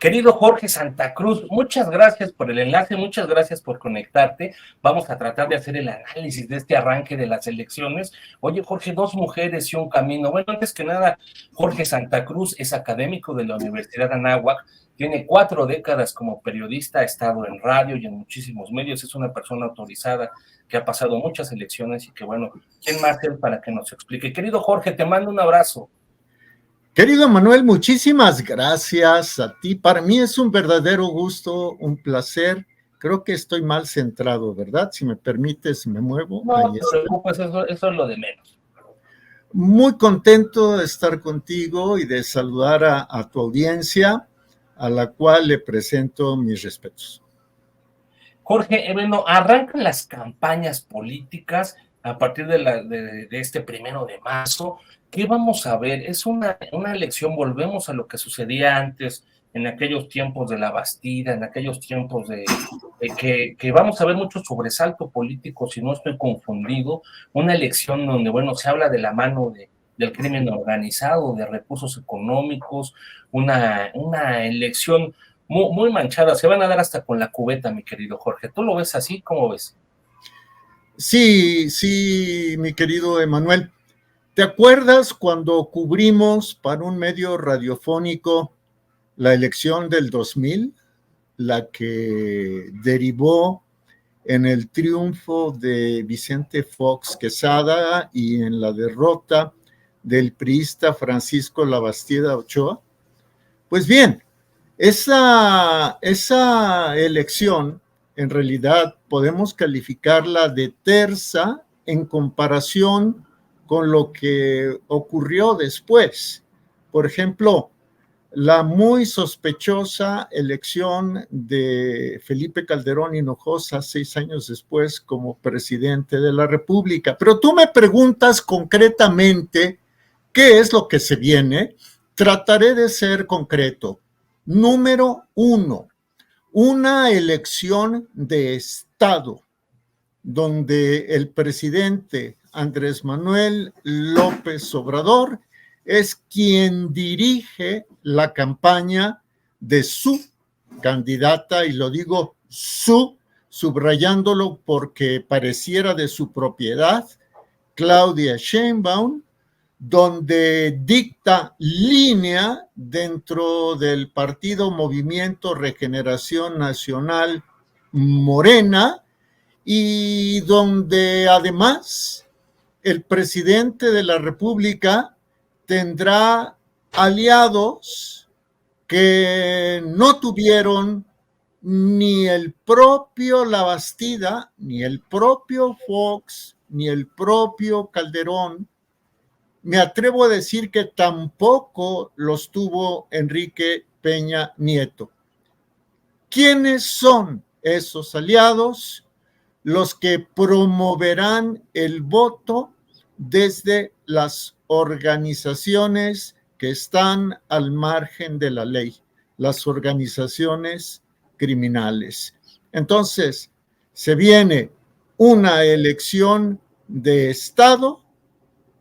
Querido Jorge Santa Cruz, muchas gracias por el enlace, muchas gracias por conectarte. Vamos a tratar de hacer el análisis de este arranque de las elecciones. Oye, Jorge, dos mujeres y un camino. Bueno, antes que nada, Jorge Santa Cruz es académico de la Universidad de Anáhuac, tiene 4 décadas como periodista, ha estado en radio y en muchísimos medios, es una persona autorizada que ha pasado muchas elecciones y que, bueno, ¿quién más él para que nos explique? Querido Jorge, te mando un abrazo. Querido Manuel, muchísimas gracias a ti. Para mí es un verdadero gusto, un placer. Creo que estoy mal centrado, ¿verdad? Si me permites, me muevo. No te preocupes, eso es lo de menos. Muy contento de estar contigo y de saludar a tu audiencia, a la cual le presento mis respetos. Jorge, bueno, arrancan las campañas políticas a partir de este 1 de marzo. ¿Qué vamos a ver? Es una elección, volvemos a lo que sucedía antes, en aquellos tiempos de la Bastida, en aquellos tiempos de que vamos a ver mucho sobresalto político, si no estoy confundido, una elección donde, bueno, se habla de la mano del crimen organizado, de recursos económicos, una elección muy manchada, se van a dar hasta con la cubeta, mi querido Jorge. ¿Tú lo ves así? ¿Cómo ves? Sí, mi querido Emanuel. ¿Te acuerdas cuando cubrimos para un medio radiofónico la elección del 2000, la que derivó en el triunfo de Vicente Fox Quesada y en la derrota del priista Francisco Labastida Ochoa? Pues bien, esa elección en realidad podemos calificarla de tersa en comparación con lo que ocurrió después. Por ejemplo, la muy sospechosa elección de Felipe Calderón Hinojosa 6 años después como presidente de la República. Pero tú me preguntas concretamente qué es lo que se viene. Trataré de ser concreto. Número 1, una elección de Estado donde el presidente Andrés Manuel López Obrador es quien dirige la campaña de su candidata, y lo digo su, subrayándolo porque pareciera de su propiedad, Claudia Sheinbaum, donde dicta línea dentro del partido Movimiento Regeneración Nacional Morena, y donde además el presidente de la República tendrá aliados que no tuvieron ni el propio Labastida, ni el propio Fox, ni el propio Calderón. Me atrevo a decir que tampoco los tuvo Enrique Peña Nieto. ¿Quiénes son esos aliados? Los que promoverán el voto desde las organizaciones que están al margen de la ley, las organizaciones criminales. Entonces, se viene una elección de Estado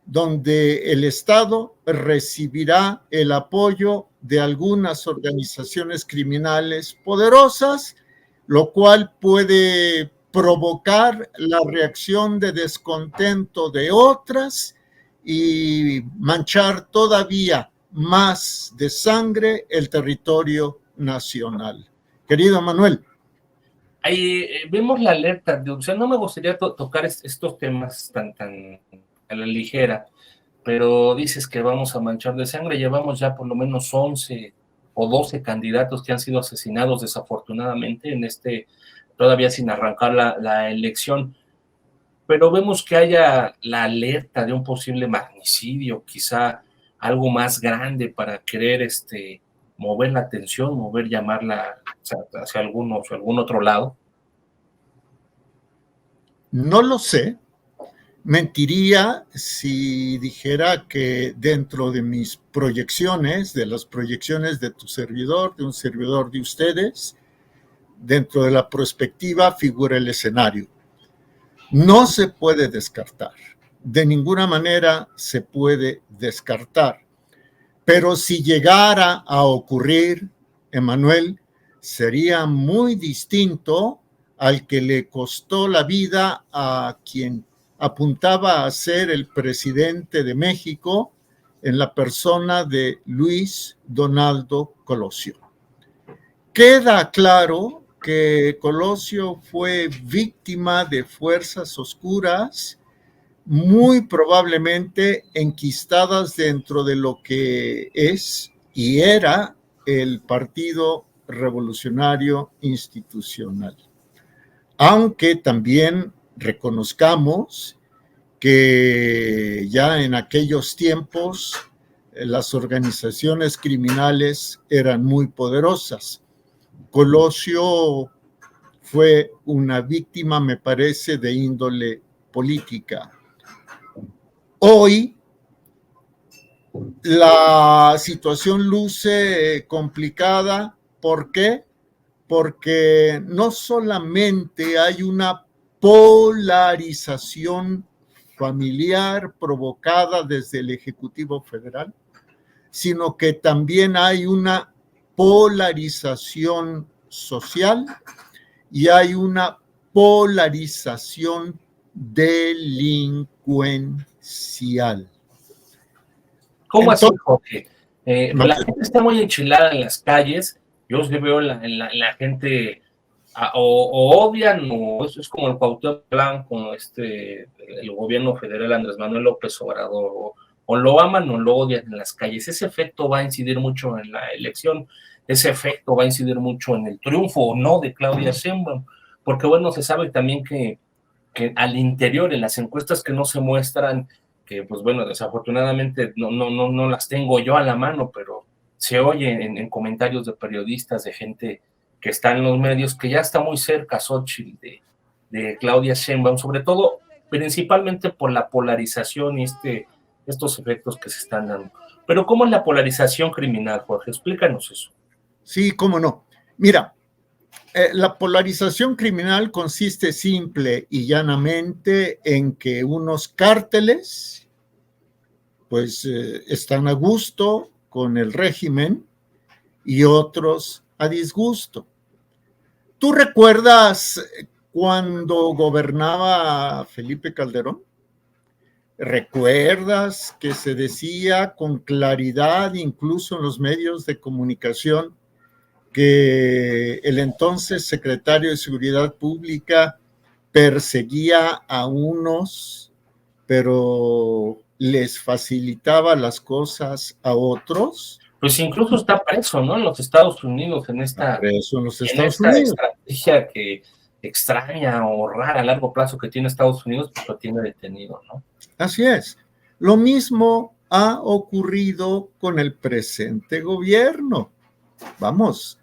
donde el Estado recibirá el apoyo de algunas organizaciones criminales poderosas, lo cual puede provocar la reacción de descontento de otras y manchar todavía más de sangre el territorio nacional. Querido Manuel. Ahí vemos la alerta, o sea, no me gustaría tocar estos temas tan a la ligera, pero dices que vamos a manchar de sangre, llevamos ya por lo menos 11 o 12 candidatos que han sido asesinados desafortunadamente en todavía sin arrancar la elección, pero vemos que haya la alerta de un posible magnicidio, quizá algo más grande para querer mover la atención, llamarla hacia algún otro lado. No lo sé. Mentiría si dijera que dentro de mis proyecciones, de las proyecciones de tu servidor, de un servidor de ustedes, dentro de la perspectiva figura el escenario. No se puede descartar, de ninguna manera se puede descartar, pero si llegara a ocurrir, Emanuel, sería muy distinto al que le costó la vida a quien apuntaba a ser el presidente de México en la persona de Luis Donaldo Colosio. Queda claro que Colosio fue víctima de fuerzas oscuras, muy probablemente enquistadas dentro de lo que es y era el Partido Revolucionario Institucional. Aunque también reconozcamos que ya en aquellos tiempos las organizaciones criminales eran muy poderosas. Colosio fue una víctima, me parece, de índole política. Hoy la situación luce complicada. ¿Por qué? Porque no solamente hay una polarización familiar provocada desde el Ejecutivo Federal, sino que también hay una polarización social y hay una polarización delincuencial. ¿Cómo así, Jorge? La gente está muy enchilada en las calles. Yo sí veo la gente o odian, o eso es como el Cuauhtémoc Blanco, el gobierno federal Andrés Manuel López Obrador, o lo aman o lo odian en las calles. Ese efecto va a incidir mucho en la elección, ese efecto va a incidir mucho en el triunfo o no de Claudia Sheinbaum, porque bueno, se sabe también que al interior, en las encuestas que no se muestran, que pues bueno, desafortunadamente no las tengo yo a la mano, pero se oye en comentarios de periodistas, de gente que está en los medios, que ya está muy cerca Xóchitl de Claudia Sheinbaum, sobre todo, principalmente por la polarización y estos efectos que se están dando. Pero ¿cómo es la polarización criminal, Jorge? Explícanos eso. Sí, cómo no. Mira, la polarización criminal consiste simple y llanamente en que unos cárteles pues están a gusto con el régimen y otros a disgusto. ¿Tú recuerdas cuando gobernaba Felipe Calderón? ¿Recuerdas que se decía con claridad, incluso en los medios de comunicación, que el entonces secretario de Seguridad Pública perseguía a unos, pero les facilitaba las cosas a otros? Pues incluso está preso, ¿no? En los Estados Unidos, en esta estrategia que extraña o rara a largo plazo que tiene Estados Unidos, pues lo tiene detenido, ¿no? Así es. Lo mismo ha ocurrido con el presente gobierno. Vamos,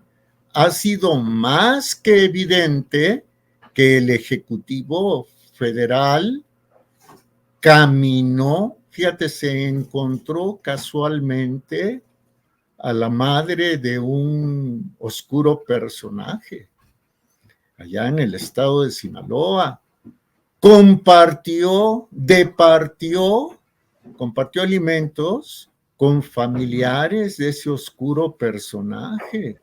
ha sido más que evidente que el Ejecutivo Federal caminó, fíjate, se encontró casualmente a la madre de un oscuro personaje allá en el estado de Sinaloa. Compartió alimentos con familiares de ese oscuro personaje.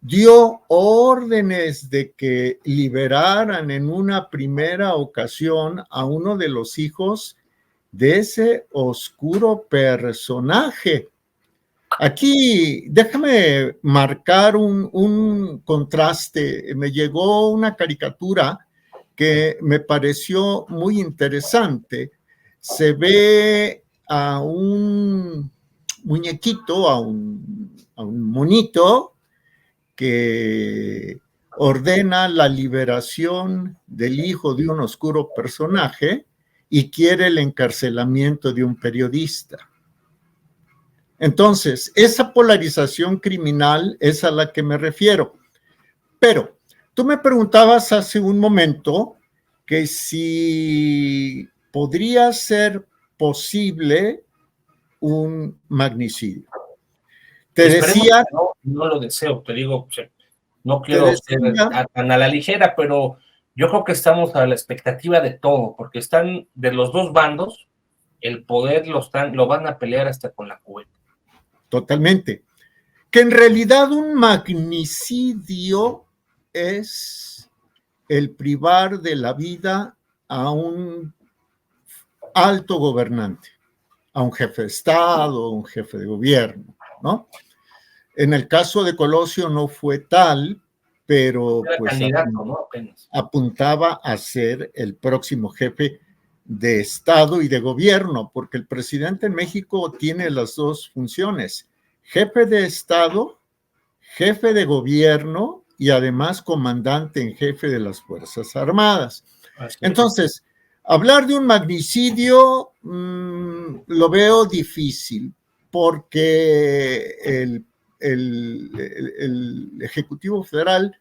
Dio órdenes de que liberaran en una primera ocasión a uno de los hijos de ese oscuro personaje. Aquí déjame marcar un contraste. Me llegó una caricatura que me pareció muy interesante. Se ve a un muñequito, a un monito que ordena la liberación del hijo de un oscuro personaje y quiere el encarcelamiento de un periodista. Entonces, esa polarización criminal es a la que me refiero. Pero tú me preguntabas hace un momento que si podría ser posible un magnicidio. Te decía... No lo deseo, te digo, no quiero ser tan a la ligera, pero yo creo que estamos a la expectativa de todo, porque están de los dos bandos, el poder lo van a pelear hasta con la cubeta. Totalmente. que en realidad un magnicidio es el privar de la vida a un alto gobernante, a un jefe de Estado, a un jefe de gobierno, ¿no? En el caso de Colosio no fue tal, pero Era pues candidato, ¿no? Apenas. apuntaba a ser el próximo jefe de Estado y de gobierno, porque el presidente en México tiene las dos funciones, jefe de Estado, jefe de gobierno y además comandante en jefe de las Fuerzas Armadas. Entonces, hablar de un magnicidio lo veo difícil, porque el Ejecutivo Federal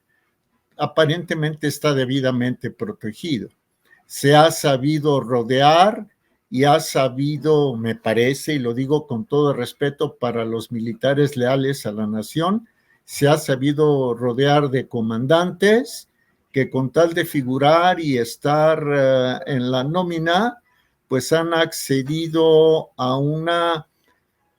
aparentemente está debidamente protegido. Se ha sabido rodear y ha sabido, me parece, y lo digo con todo respeto para los militares leales a la nación, se ha sabido rodear de comandantes que con tal de figurar y estar en la nómina, pues han accedido a una,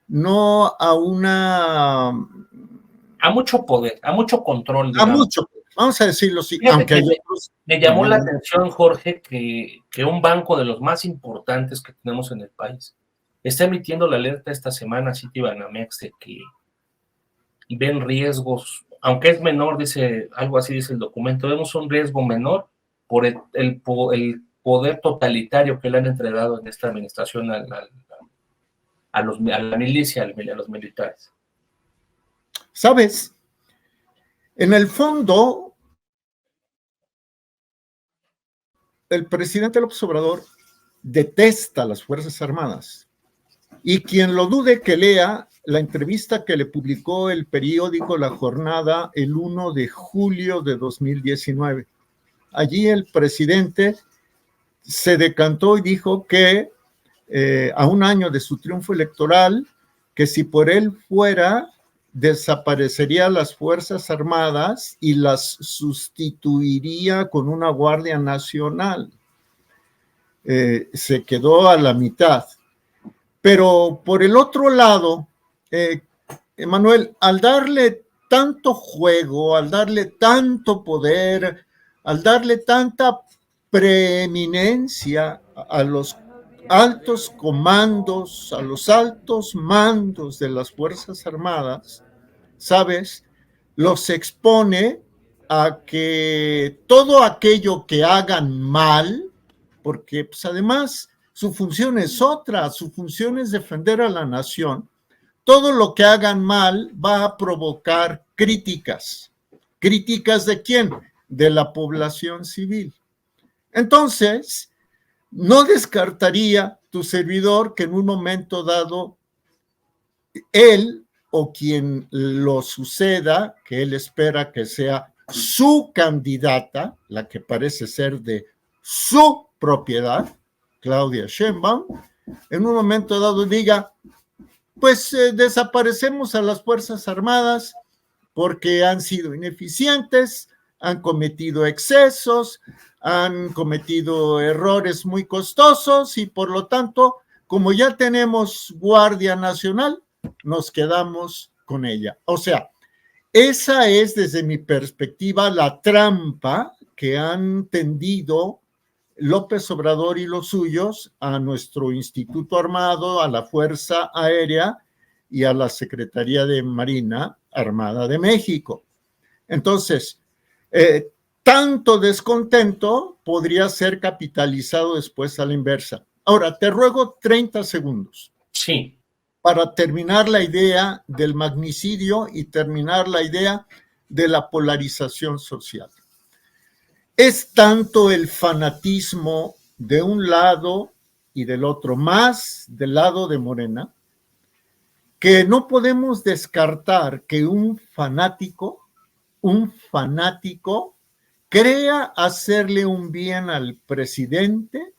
no a una... A mucho poder, a mucho control, A digamos. mucho, vamos a decirlo así, Fíjate aunque que hay otros. me llamó la atención, Jorge, que un banco de los más importantes que tenemos en el país está emitiendo la alerta esta semana, Citibanamex, de que ven riesgos, aunque es menor, dice algo así, dice el documento, vemos un riesgo menor por el poder totalitario que le han entregado en esta administración a la milicia, a los militares. ¿Sabes? En el fondo, el presidente López Obrador detesta las Fuerzas Armadas. Y quien lo dude, que lea la entrevista que le publicó el periódico La Jornada el 1 de julio de 2019. Allí el presidente se decantó y dijo que a un año de su triunfo electoral, que si por él fuera, desaparecería las Fuerzas Armadas y las sustituiría con una Guardia Nacional. Se quedó a la mitad. Pero por el otro lado, Manuel, al darle tanto juego, al darle tanto poder, al darle tanta preeminencia a los altos comandos, a los altos mandos de las Fuerzas Armadas, ¿sabes? Los expone a que todo aquello que hagan mal, porque pues, además su función es otra, su función es defender a la nación, todo lo que hagan mal va a provocar críticas. ¿Críticas de quién? De la población civil. Entonces, no descartaría tu servidor que en un momento dado él o quien lo suceda, que él espera que sea su candidata, la que parece ser de su propiedad, Claudia Sheinbaum, en un momento dado diga, pues desaparecemos a las Fuerzas Armadas porque han sido ineficientes, han cometido excesos, han cometido errores muy costosos y por lo tanto, como ya tenemos Guardia Nacional, nos quedamos con ella. O sea, esa es desde mi perspectiva la trampa que han tendido López Obrador y los suyos a nuestro Instituto Armado, a la Fuerza Aérea y a la Secretaría de Marina Armada de México. Entonces, tanto descontento podría ser capitalizado después a la inversa. Ahora, te ruego 30 segundos. Sí. Para terminar la idea del magnicidio y terminar la idea de la polarización social. Es tanto el fanatismo de un lado y del otro, más del lado de Morena, que no podemos descartar que un fanático crea hacerle un bien al presidente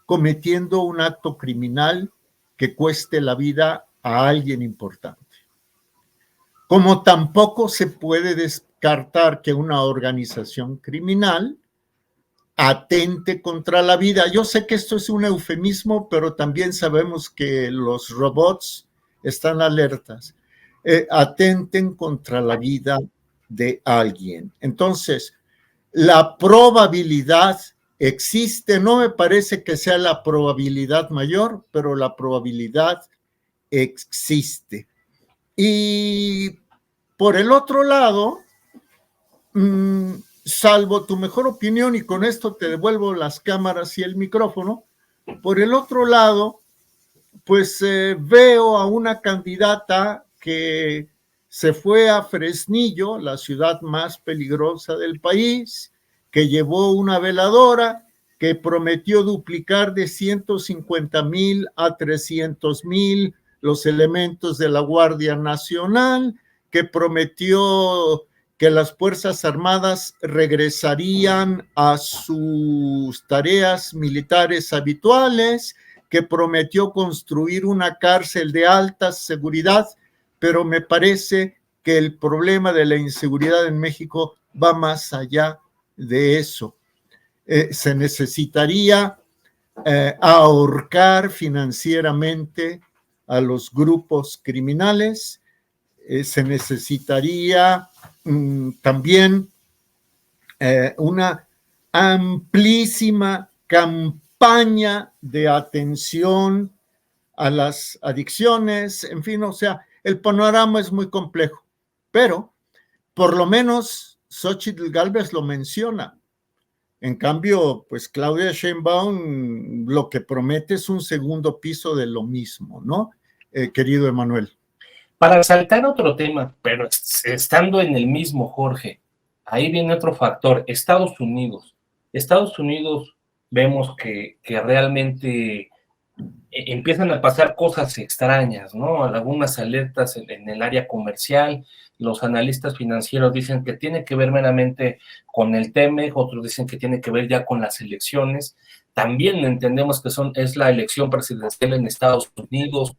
cometiendo un acto criminal que cueste la vida a alguien importante. Como tampoco se puede descartar que una organización criminal atente contra la vida. Yo sé que esto es un eufemismo, pero también sabemos que los robots están alertas. atenten contra la vida de alguien. Entonces, la probabilidad existe, no me parece que sea la probabilidad mayor, pero la probabilidad existe. Y por el otro lado, salvo tu mejor opinión, y con esto te devuelvo las cámaras y el micrófono, por el otro lado, pues veo a una candidata que se fue a Fresnillo, la ciudad más peligrosa del país, que llevó una veladora, que prometió duplicar de 150,000 a 300,000 los elementos de la Guardia Nacional, que prometió que las Fuerzas Armadas regresarían a sus tareas militares habituales, que prometió construir una cárcel de alta seguridad, pero me parece que el problema de la inseguridad en México va más allá de eso. Se necesitaría ahorcar financieramente a los grupos criminales, se necesitaría también una amplísima campaña de atención a las adicciones, en fin, o sea, el panorama es muy complejo, pero por lo menos Xóchitl Gálvez lo menciona. En cambio, pues Claudia Sheinbaum lo que promete es un segundo piso de lo mismo, ¿no? Querido Emanuel. Para saltar otro tema, pero estando en el mismo, Jorge, ahí viene otro factor, Estados Unidos. Estados Unidos vemos que realmente empiezan a pasar cosas extrañas, ¿no? Algunas alertas en el área comercial, los analistas financieros dicen que tiene que ver meramente con el TEMEC, otros dicen que tiene que ver ya con las elecciones. También entendemos que es la elección presidencial en Estados Unidos.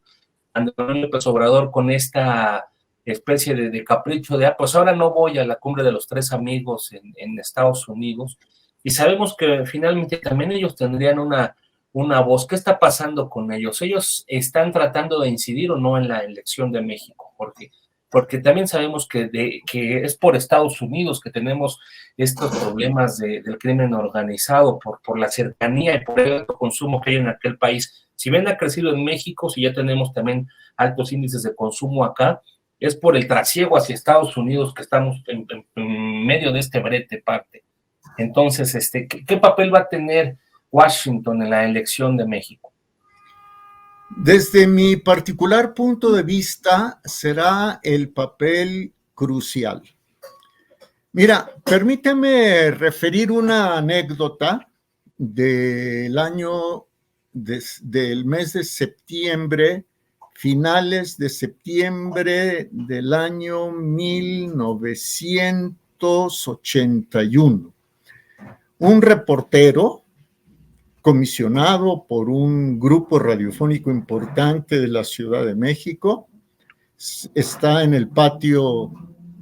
Andrés Manuel López Obrador con esta especie de capricho de, pues ahora no voy a la cumbre de los tres amigos en Estados Unidos, y sabemos que finalmente también ellos tendrían una voz. ¿Qué está pasando con ellos? ¿Ellos están tratando de incidir o no en la elección de México? Porque también sabemos que es por Estados Unidos que tenemos estos problemas del crimen organizado, por la cercanía y por el alto consumo que hay en aquel país. Si bien ha crecido en México, si ya tenemos también altos índices de consumo acá, es por el trasiego hacia Estados Unidos que estamos en medio de este brete parte. Entonces, ¿qué papel va a tener Washington en la elección de México? Desde mi particular punto de vista, será el papel crucial. Mira, permíteme referir una anécdota del del mes de septiembre, finales de septiembre del año 1981. Un reportero comisionado por un grupo radiofónico importante de la Ciudad de México, está en el patio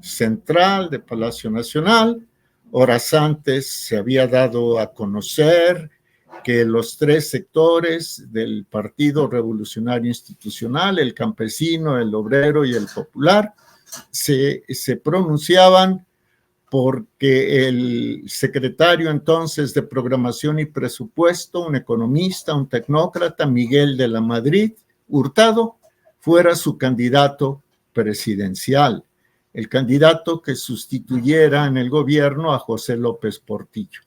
central de Palacio Nacional. Horas antes se había dado a conocer que los tres sectores del Partido Revolucionario Institucional, el campesino, el obrero y el popular, se pronunciaban porque el secretario entonces de Programación y Presupuesto, un economista, un tecnócrata, Miguel de la Madrid Hurtado, fuera su candidato presidencial, el candidato que sustituyera en el gobierno a José López Portillo.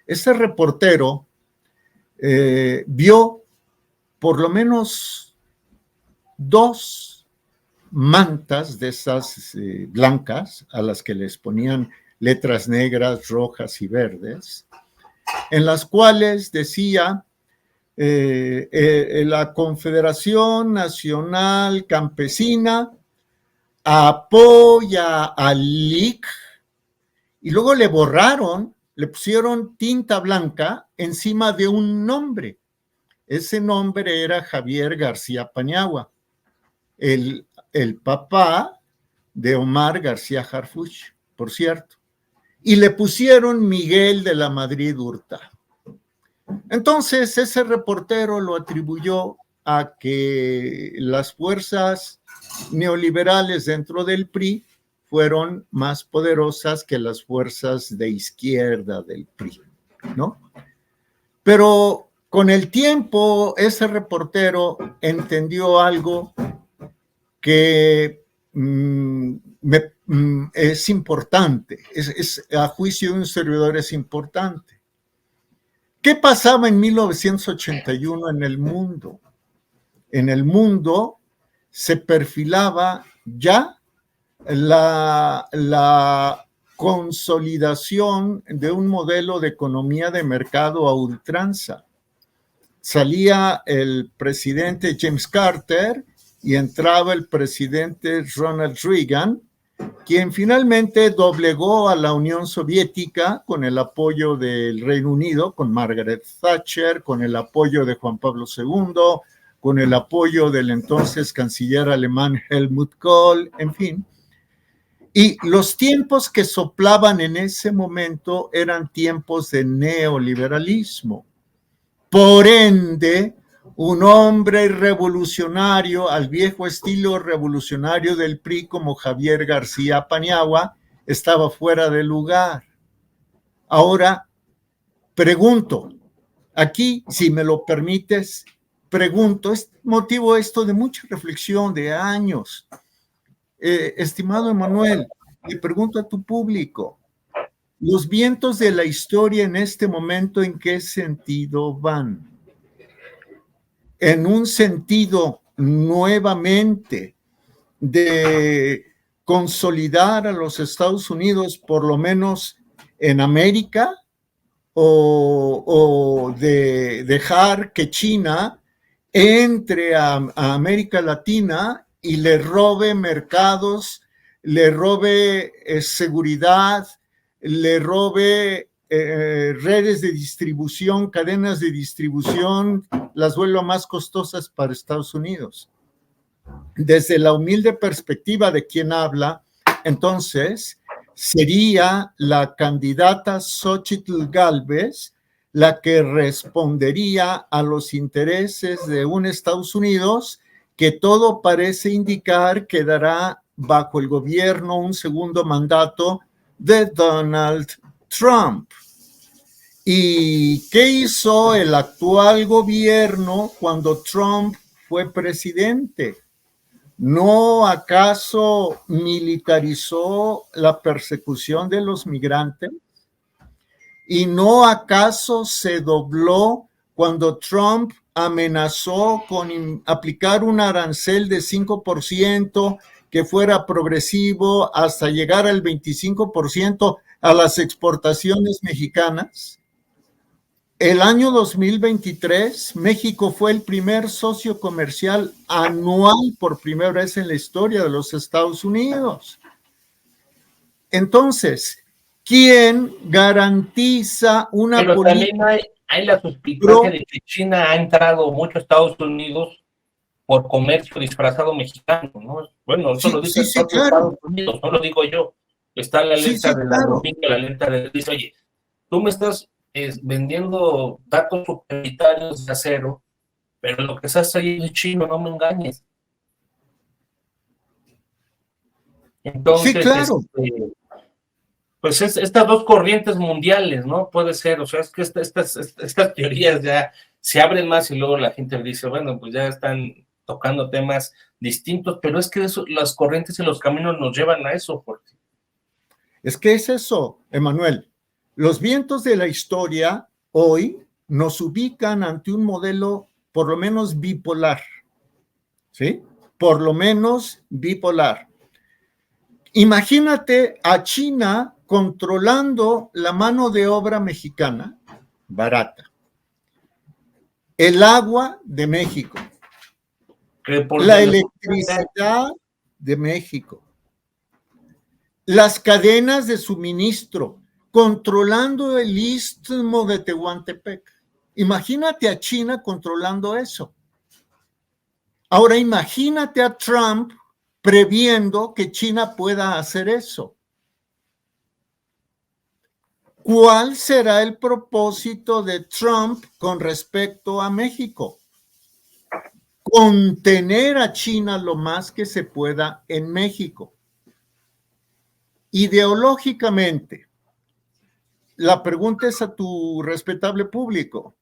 Ese reportero vio por lo menos dos mantas de esas blancas a las que les ponían letras negras, rojas y verdes, en las cuales decía la Confederación Nacional Campesina apoya al LIC, y luego le borraron, le pusieron tinta blanca encima de un nombre. Ese nombre era Javier García Paniagua, el papá de Omar García Harfuch, por cierto, y le pusieron Miguel de la Madrid Hurtado. Entonces ese reportero lo atribuyó a que las fuerzas neoliberales dentro del PRI fueron más poderosas que las fuerzas de izquierda del PRI, ¿no? Pero con el tiempo, ese reportero entendió algo que es importante, a juicio de un servidor es importante. ¿Qué pasaba en 1981 en el mundo? En el mundo se perfilaba ya la consolidación de un modelo de economía de mercado a ultranza. Salía el presidente James Carter y entraba el presidente Ronald Reagan, quien finalmente doblegó a la Unión Soviética con el apoyo del Reino Unido, con Margaret Thatcher, con el apoyo de Juan Pablo II, con el apoyo del entonces canciller alemán Helmut Kohl, en fin. Y los tiempos que soplaban en ese momento eran tiempos de neoliberalismo. Por ende, un hombre revolucionario, al viejo estilo revolucionario del PRI como Javier García Paniagua, estaba fuera de lugar. Ahora, pregunto, aquí, si me lo permites, pregunto, es motivo esto de mucha reflexión, de años. Estimado Emanuel, le pregunto a tu público, ¿los vientos de la historia en este momento en qué sentido van? En un sentido nuevamente de consolidar a los Estados Unidos, por lo menos en América, o de dejar que China entre a América Latina y le robe mercados, le robe seguridad, le robe redes de distribución, cadenas de distribución, las vuelva más costosas para Estados Unidos. Desde la humilde perspectiva de quien habla, entonces sería la candidata Xóchitl Gálvez la que respondería a los intereses de un Estados Unidos que todo parece indicar quedará bajo el gobierno un segundo mandato de Donald Trump. ¿Y qué hizo el actual gobierno cuando Trump fue presidente? ¿No acaso militarizó la persecución de los migrantes? ¿Y no acaso se dobló cuando Trump amenazó con aplicar un arancel de 5% que fuera progresivo hasta llegar al 25% a las exportaciones mexicanas? El año 2023, México fue el primer socio comercial anual por primera vez en la historia de los Estados Unidos. Entonces, ¿quién garantiza una Pero política? también hay la suspicacia de que China ha entrado mucho a Estados Unidos por comercio disfrazado mexicano, ¿no? Bueno, eso lo dice el Sí, propio claro. Estados Unidos, no lo digo yo. Está la alerta de la Claro. la alerta de dice, oye, tú me estás vendiendo datos supervitarios de acero, pero lo que estás ahí es chino, no me engañes. Entonces, Sí, claro. pues estas dos corrientes mundiales, ¿no? Puede ser, o sea, es que estas teorías ya se abren más y luego la gente dice, bueno, pues ya están tocando temas distintos, pero es que eso, las corrientes y los caminos nos llevan a eso, porque es que es eso, Emanuel. Los vientos de la historia hoy nos ubican ante un modelo por lo menos bipolar, ¿sí? Por lo menos bipolar. Imagínate a China controlando la mano de obra mexicana barata, el agua de México, la electricidad de México, las cadenas de suministro, controlando el istmo de Tehuantepec. Imagínate a China controlando eso. Ahora imagínate a Trump previendo que China pueda hacer eso. ¿Cuál será el propósito de Trump con respecto a México? contener a China lo más que se pueda en México. Ideológicamente, la pregunta es a tu respetable público.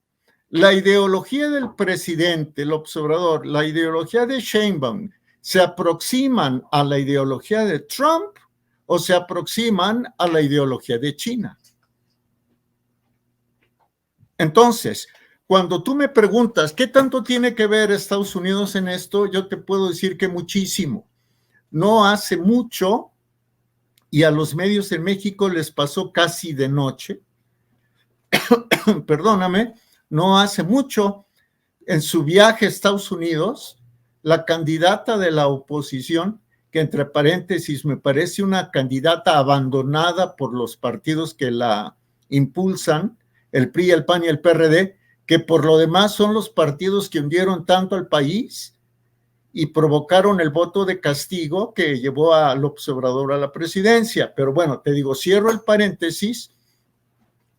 La ideología del presidente, el observador, la ideología de Sheinbaum, ¿se aproximan a la ideología de Trump o se aproximan a la ideología de China? Entonces, cuando tú me preguntas qué tanto tiene que ver Estados Unidos en esto, yo te puedo decir que muchísimo. No hace mucho, y a los medios en México les pasó casi de noche, perdóname, no hace mucho, en su viaje a Estados Unidos, la candidata de la oposición, que entre paréntesis me parece una candidata abandonada por los partidos que la impulsan, el PRI, el PAN y el PRD, que por lo demás son los partidos que hundieron tanto al país y provocaron el voto de castigo que llevó al observador a la presidencia. Pero bueno, te digo, cierro el paréntesis,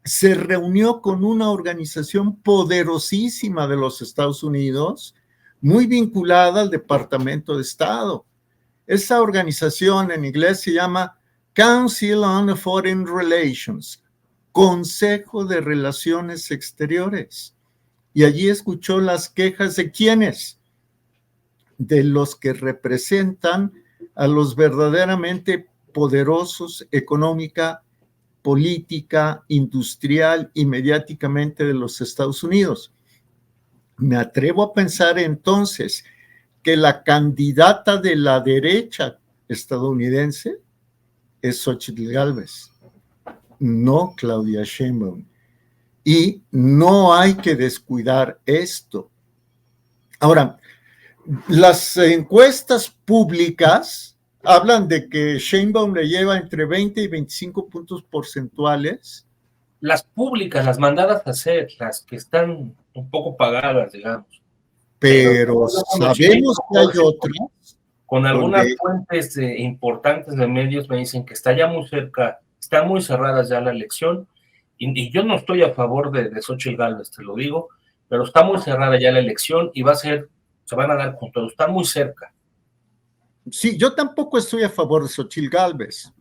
se reunió con una organización poderosísima de los Estados Unidos, muy vinculada al Departamento de Estado. Esa organización en inglés se llama Council on Foreign Relations, Consejo de Relaciones Exteriores. Y allí escuchó las quejas de ¿quiénes? De los que representan a los verdaderamente poderosos económica, política, industrial y mediáticamente de los Estados Unidos. Me atrevo a pensar entonces que la candidata de la derecha estadounidense es Xóchitl Gálvez, no Claudia Sheinbaum. Y no hay que descuidar esto. Ahora, las encuestas públicas hablan de que Sheinbaum le lleva entre 20 y 25 puntos porcentuales. Las públicas, las mandadas a hacer, las que están un poco pagadas, digamos. Pero sabemos que hay otras. Con algunas fuentes importantes de medios me dicen que está ya muy cerca, están muy cerradas ya la elección, y yo no estoy a favor de Xóchitl Gálvez, te lo digo, pero está muy cerrada ya la elección y se van a dar con todo, está muy cerca. Sí, yo tampoco estoy a favor de Xóchitl Gálvez,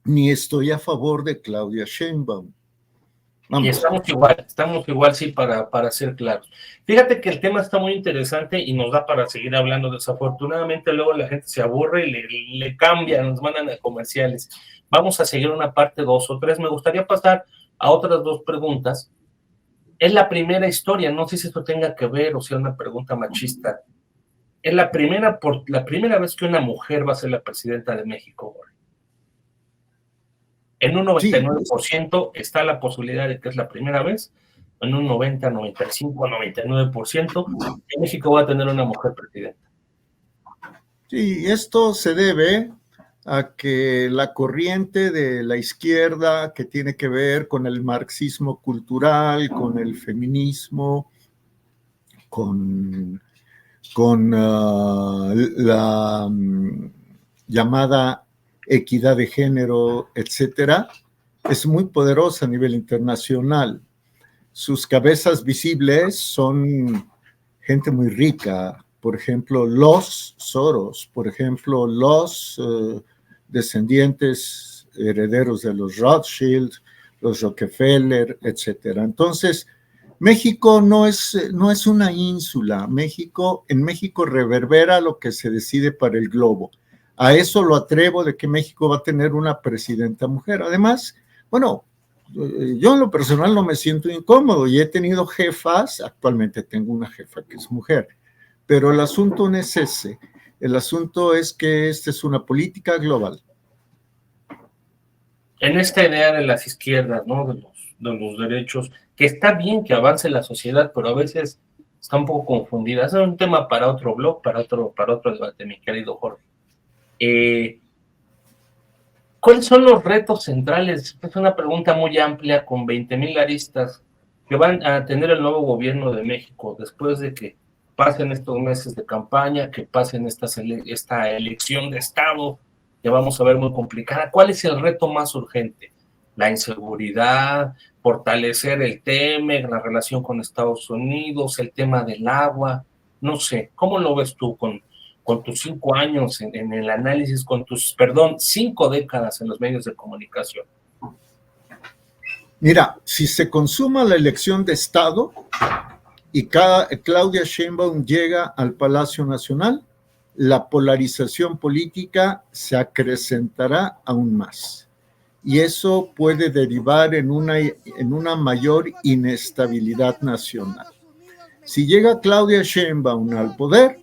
ni estoy a favor de Claudia Sheinbaum. Vamos. Y estamos igual, sí, para ser claros. Fíjate que el tema está muy interesante y nos da para seguir hablando. Desafortunadamente luego la gente se aburre y le cambian, nos mandan a comerciales. Vamos a seguir una parte 2 o 3. Me gustaría pasar a otras 2 preguntas. Es la primera historia, no sé si esto tenga que ver o sea una pregunta machista. Es la primera vez que una mujer va a ser la presidenta de México. En un 99% sí, está la posibilidad de que es la primera vez, en un 90, 95, 99%, que México va a tener una mujer presidenta. Sí, esto se debe a que la corriente de la izquierda que tiene que ver con el marxismo cultural, con el feminismo, con la llamada equidad de género, etcétera, es muy poderosa a nivel internacional. Sus cabezas visibles son gente muy rica, por ejemplo, los Soros, por ejemplo, los descendientes herederos de los Rothschild, los Rockefeller, etcétera. Entonces, México no es una ínsula. En México reverbera lo que se decide para el globo. A eso lo atrevo de que México va a tener una presidenta mujer. Además, bueno, yo en lo personal no me siento incómodo y he tenido jefas, actualmente tengo una jefa que es mujer, pero el asunto no es ese. El asunto es que esta es una política global. En esta idea de las izquierdas, ¿no? De los derechos, que está bien que avance la sociedad, pero a veces está un poco confundida. Es un tema para otro blog, para otro debate, mi querido Jorge. ¿Cuáles son los retos centrales? Es una pregunta muy amplia con 20,000 aristas que van a tener el nuevo gobierno de México después de que pasen estos meses de campaña, que pasen esta elección de Estado que vamos a ver muy complicada. ¿Cuál es el reto más urgente? La inseguridad, fortalecer el TEMEC, la relación con Estados Unidos, el tema del agua. No sé, ¿cómo lo ves tú con tus 5 años en el análisis, con tus, 5 décadas en los medios de comunicación? Mira, si se consuma la elección de Estado y Claudia Sheinbaum llega al Palacio Nacional, la polarización política se acrecentará aún más. Y eso puede derivar en una mayor inestabilidad nacional. Si llega Claudia Sheinbaum al poder,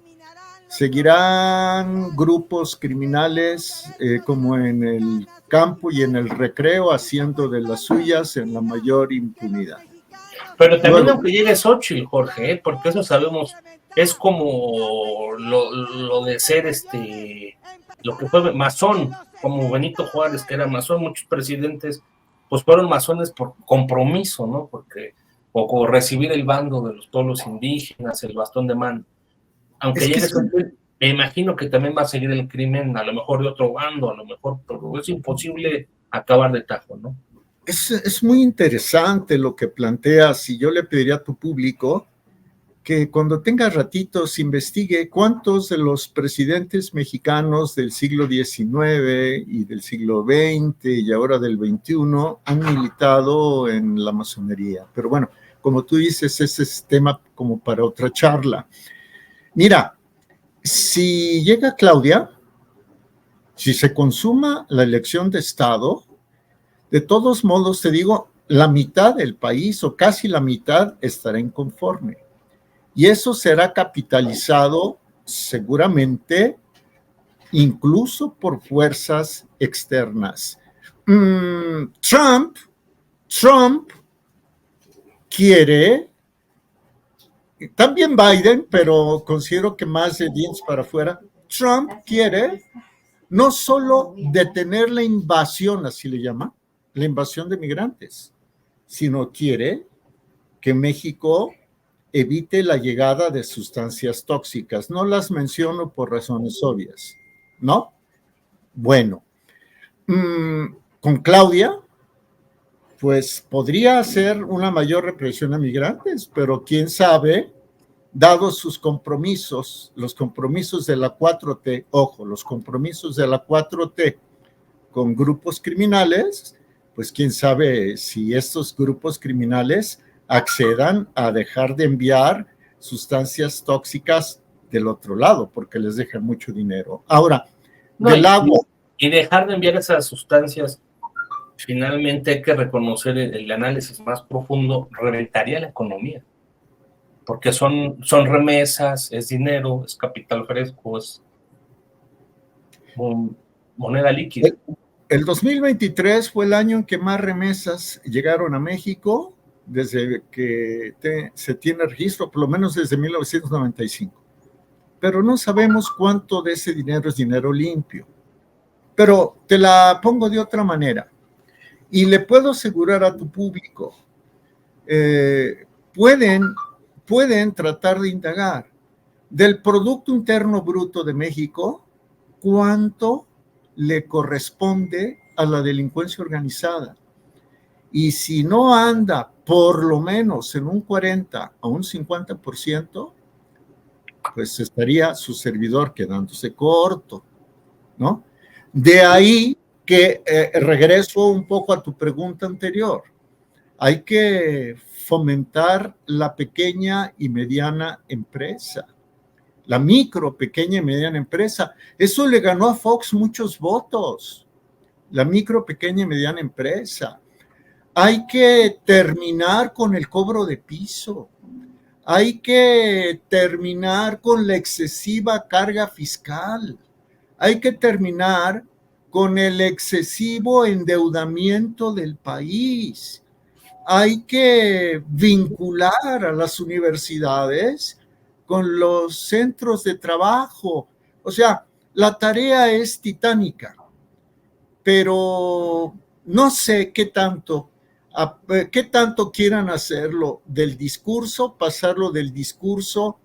seguirán grupos criminales como en el campo y en el recreo haciendo de las suyas en la mayor impunidad. Pero también Luego, aunque llegue Xochitl, Jorge, porque eso sabemos, es como lo de ser lo que fue masón, como Benito Juárez, que era masón, muchos presidentes pues fueron masones por compromiso, ¿no? Porque, o recibir el bando de los pueblos indígenas, el bastón de mando. Aunque es que llegue Xochitl, me imagino que también va a seguir el crimen, a lo mejor de otro bando, a lo mejor, pero es imposible acabar de tajo, ¿no? es muy interesante lo que planteas y yo le pediría a tu público que cuando tenga ratitos investigue cuántos de los presidentes mexicanos del siglo XIX y del siglo XX y ahora del XXI han militado en la masonería. Pero bueno, como tú dices, ese es tema como para otra charla. Mira, si llega Claudia, si se consuma la elección de Estado, de todos modos te digo, la mitad del país o casi la mitad estará inconforme. Y eso será capitalizado seguramente incluso por fuerzas externas. Trump quiere, también Biden, pero considero que más de dientes para afuera, Trump quiere no solo detener la invasión, así le llama, la invasión de migrantes, sino quiere que México evite la llegada de sustancias tóxicas. No las menciono por razones obvias, ¿no? Bueno, con Claudia, pues podría hacer una mayor represión a migrantes, pero quién sabe, dados sus compromisos, los compromisos de la 4T, ojo, los compromisos de la 4T con grupos criminales, pues quién sabe si estos grupos criminales accedan a dejar de enviar sustancias tóxicas del otro lado, porque les dejan mucho dinero. Ahora, No, del agua. y dejar de enviar esas sustancias, finalmente hay que reconocer el análisis más profundo, reventaría la economía, porque son remesas, es dinero, es capital fresco, es moneda líquida. El 2023 fue el año en que más remesas llegaron a México desde que se tiene registro, por lo menos desde 1995. Pero no sabemos cuánto de ese dinero es dinero limpio. Pero te la pongo de otra manera. Y le puedo asegurar a tu público, pueden tratar de indagar del Producto Interno Bruto de México, cuánto le corresponde a la delincuencia organizada. Y si no anda por lo menos en un 40 o un 50%, pues estaría su servidor quedándose corto, ¿no? De ahí que regreso un poco a tu pregunta anterior. Hay que fomentar la pequeña y mediana empresa, la micro, pequeña y mediana empresa. Eso le ganó a Fox muchos votos, la micro, pequeña y mediana empresa. Hay que terminar con el cobro de piso. Hay que terminar con la excesiva carga fiscal. Hay que terminar con el excesivo endeudamiento del país. Hay que vincular a las universidades con los centros de trabajo. O sea, la tarea es titánica, pero no sé qué tanto quieran hacerlo del discurso, pasarlo del discurso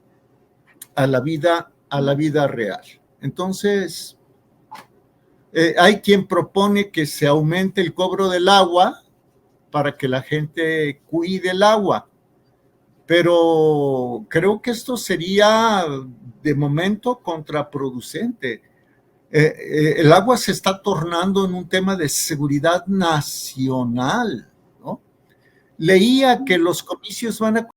a la vida real. Entonces, hay quien propone que se aumente el cobro del agua para que la gente cuide el agua. pero creo que esto sería de momento contraproducente. El agua se está tornando en un tema de seguridad nacional, ¿no? Leía que los comicios van a